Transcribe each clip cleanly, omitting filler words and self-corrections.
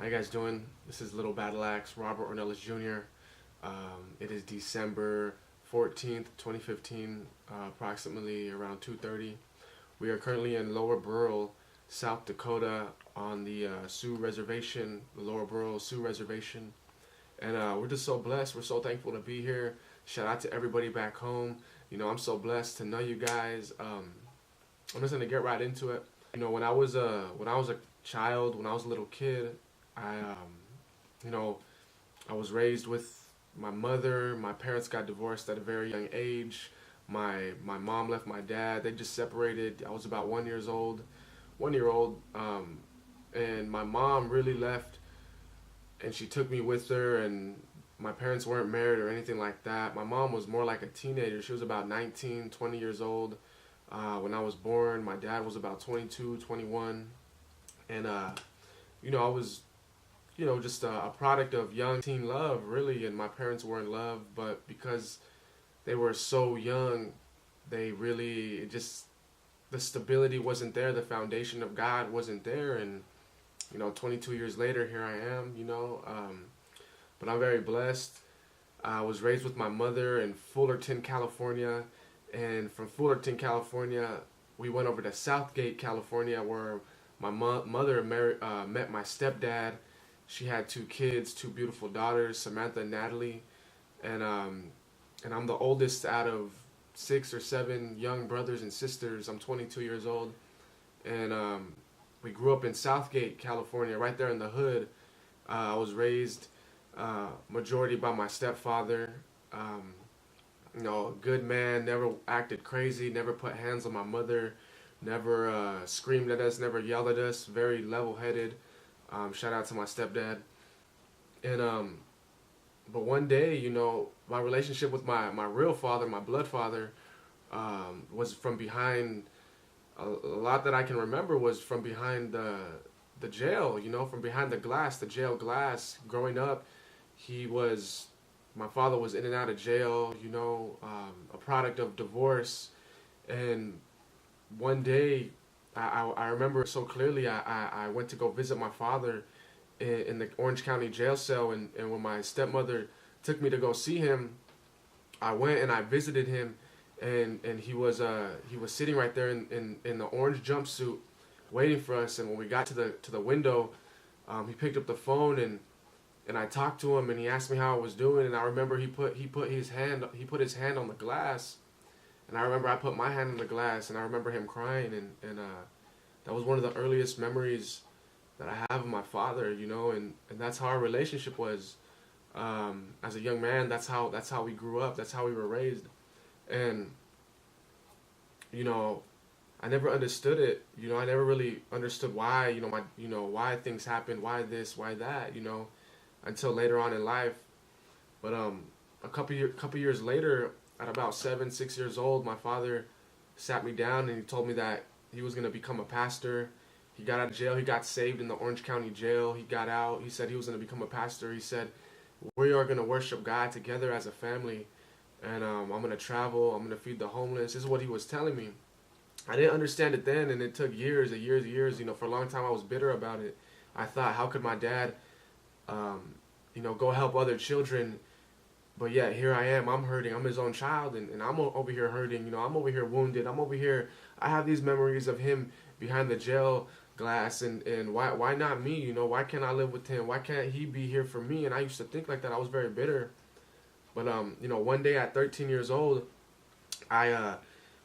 How you guys doing? This is Little Battle Axe, Robert Ornelas Jr. It is December 14th, 2015, approximately around 2:30. We are currently in Lower Brule, South Dakota, on the Sioux Reservation, the Lower Brule Sioux Reservation, and we're just so blessed. We're so thankful to be here. Shout out to everybody back home. I'm so blessed to know you guys. I'm just gonna get right into it. When I was a child, when I was a little kid, you know, I was raised with my mother. My parents got divorced at a very young age. My mom left my dad. They just separated. I was about 1 years old, 1 year old, and my mom really left, and she took me with her. And my parents weren't married or anything like that. My mom was more like a teenager. She was about 19, 20 years old when I was born. My dad was about 22, 21, and I was just a product of young teen love, really, and my parents were in love, but because they were so young, they really, the stability wasn't there, the foundation of God wasn't there, and, 22 years later, here I am, but I'm very blessed. I was raised with my mother in Fullerton, California, and from Fullerton, California, we went over to Southgate, California, where my mother met my stepdad. She had two kids, two beautiful daughters, Samantha and Natalie, and I'm the oldest out of 6 or 7 young brothers and sisters. I'm 22 years old, and we grew up in Southgate, California, right there in the hood. I was raised majority by my stepfather. A good man, never acted crazy, never put hands on my mother, never screamed at us, never yelled at us, very level-headed. Shout out to my stepdad. And but one day, my relationship with my real father, my blood father, was from behind. A lot that I can remember was from behind the jail. From behind the jail glass. Growing up, my father was in and out of jail. A product of divorce, and one day, I remember so clearly. I went to go visit my father in the Orange County jail cell, and when my stepmother took me to go see him, I went and I visited him, and he was sitting right there in the orange jumpsuit, waiting for us. And when we got to the window, he picked up the phone, and I talked to him, and he asked me how I was doing. And I remember he put his hand on the glass. And I remember I put my hand on the glass, and I remember him crying, and that was one of the earliest memories that I have of my father, and that's how our relationship was. As a young man, that's how we grew up, that's how we were raised, and I never understood it. I never really understood why, why things happen, why this, why that, until later on in life. But a couple years later, at about 7, 6 years old, my father sat me down and he told me that he was gonna become a pastor. He got out of jail. He got saved in the Orange County jail. He got out. He said he was gonna become a pastor. He said we are gonna worship God together as a family, and I'm gonna travel. I'm gonna feed the homeless. This is what he was telling me. I didn't understand it then, and it took years and years and years. For a long time I was bitter about it. I thought, how could my dad, go help other children? But yet here I am, I'm hurting, I'm his own child, and I'm over here hurting, I'm over here wounded, I have these memories of him behind the jail glass, and why not me, why can't I live with him, why can't he be here for me? And I used to think like that. I was very bitter. But one day at 13 years old,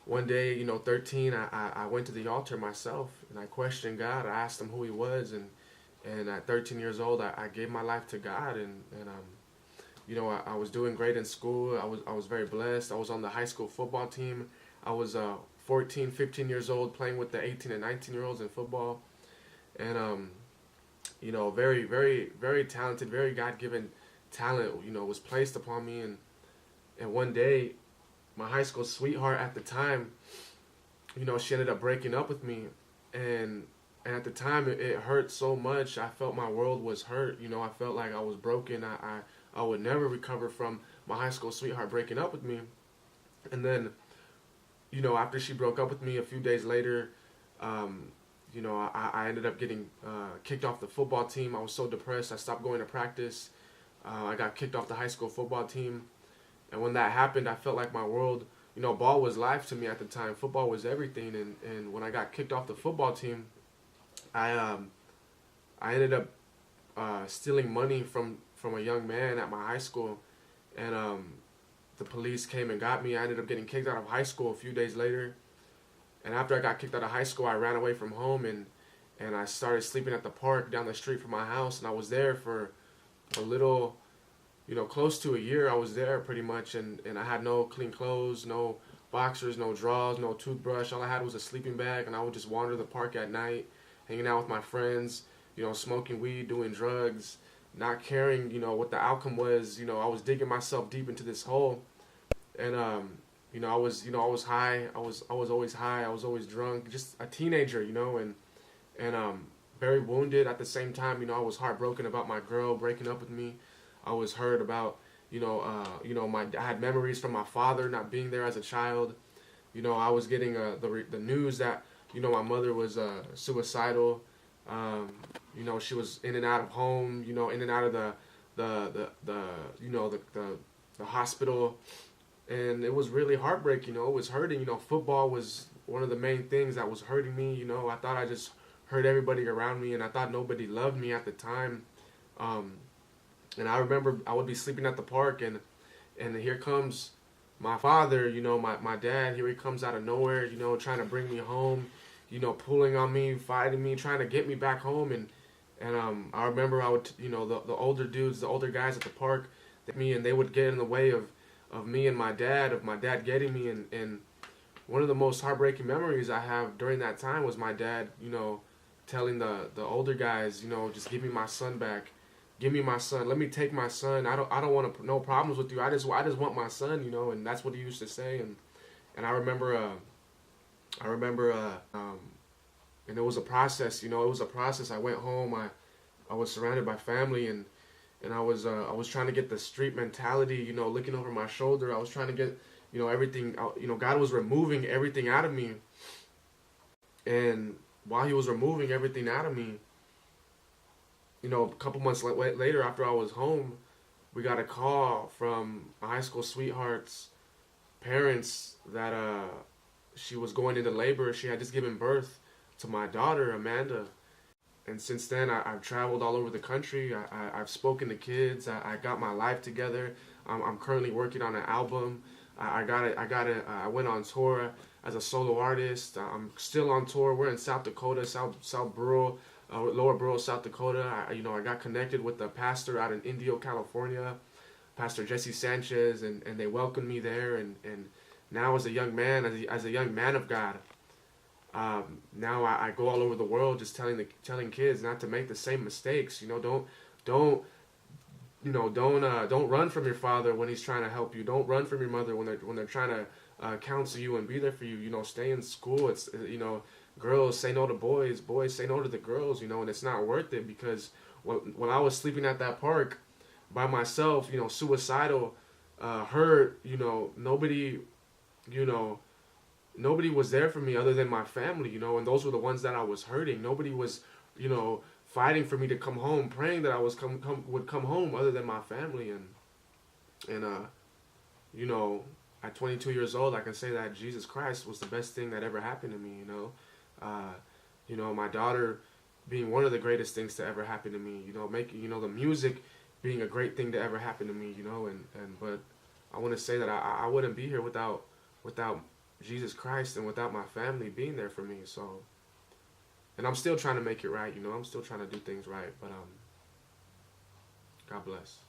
one day, 13, I went to the altar myself, and I questioned God. I asked him who he was, and at 13 years old, I gave my life to God, and I was doing great in school. I was very blessed. I was on the high school football team. I was 14, 15 years old, playing with the 18 and 19-year-olds in football. And, very, very, very talented, very God-given talent, was placed upon me. And one day, my high school sweetheart at the time, she ended up breaking up with me. And at the time, it hurt so much. I felt my world was hurt. I felt like I was broken. I would never recover from my high school sweetheart breaking up with me. And then, after she broke up with me a few days later, I ended up getting kicked off the football team. I was so depressed. I stopped going to practice. I got kicked off the high school football team. And when that happened, I felt like my world, ball was life to me at the time. Football was everything. And when I got kicked off the football team, I ended up stealing money from a young man at my high school. And the police came and got me. I ended up getting kicked out of high school a few days later. And after I got kicked out of high school, I ran away from home and I started sleeping at the park down the street from my house. And I was there for a little, close to a year. I was there pretty much. And I had no clean clothes, no boxers, no drawers, no toothbrush. All I had was a sleeping bag. And I would just wander the park at night, hanging out with my friends, smoking weed, doing drugs, not caring, what the outcome was. I was digging myself deep into this hole. And, I was high. I was always high. I was always drunk. Just a teenager, and very wounded at the same time. I was heartbroken about my girl breaking up with me. I was hurt about, I had memories from my father not being there as a child. I was getting the news that, my mother was suicidal. She was in and out of home. In and out of the hospital. And it was really heartbreaking, it was hurting. Football was one of the main things that was hurting me. I thought I just hurt everybody around me, and I thought nobody loved me at the time. And I remember I would be sleeping at the park, and here comes my father, my dad. Here he comes out of nowhere, trying to bring me home, pulling on me, fighting me, trying to get me back home. And I remember I would, the older dudes, the older guys at the park, and they would get in the way of me and my dad getting me. And one of the most heartbreaking memories I have during that time was my dad, telling the older guys, just give me my son back. Give me my son. Let me take my son. I don't want no problems with you. I just want my son, and that's what he used to say. And I remember and it was a process, it was a process. I went home. I was surrounded by family, and I was trying to get the street mentality, looking over my shoulder. I was trying to get, everything, God was removing everything out of me. And while he was removing everything out of me, a couple months later, after I was home, we got a call from my high school sweetheart's parents that she was going into labor. She had just given birth to my daughter, Amanda. And since then, I've traveled all over the country. I've spoken to kids. I got my life together. I'm currently working on an album. I went on tour as a solo artist. I'm still on tour. We're in South Dakota, South Brule, Lower Brule, South Dakota. I got connected with the pastor out in Indio, California, Pastor Jesse Sanchez, and they welcomed me there. And now as a young man, as a young man of God, now I go all over the world just telling kids not to make the same mistakes. Don't run from your father when he's trying to help you. Don't run from your mother when they're trying to counsel you and be there for you. Stay in school. It's girls say no to boys say no to the girls. And it's not worth it, because when I was sleeping at that park by myself, suicidal, hurt, nobody was there for me other than my family, and those were the ones that I was hurting. Nobody was, fighting for me to come home, praying that I would come home other than my family. And at 22 years old, I can say that Jesus Christ was the best thing that ever happened to me, my daughter being one of the greatest things to ever happen to me, making, the music being a great thing to ever happen to me, but I want to say that I wouldn't be here without Jesus Christ and without my family being there for me. So, and I'm still trying to make it right, I'm still trying to do things right, but God bless.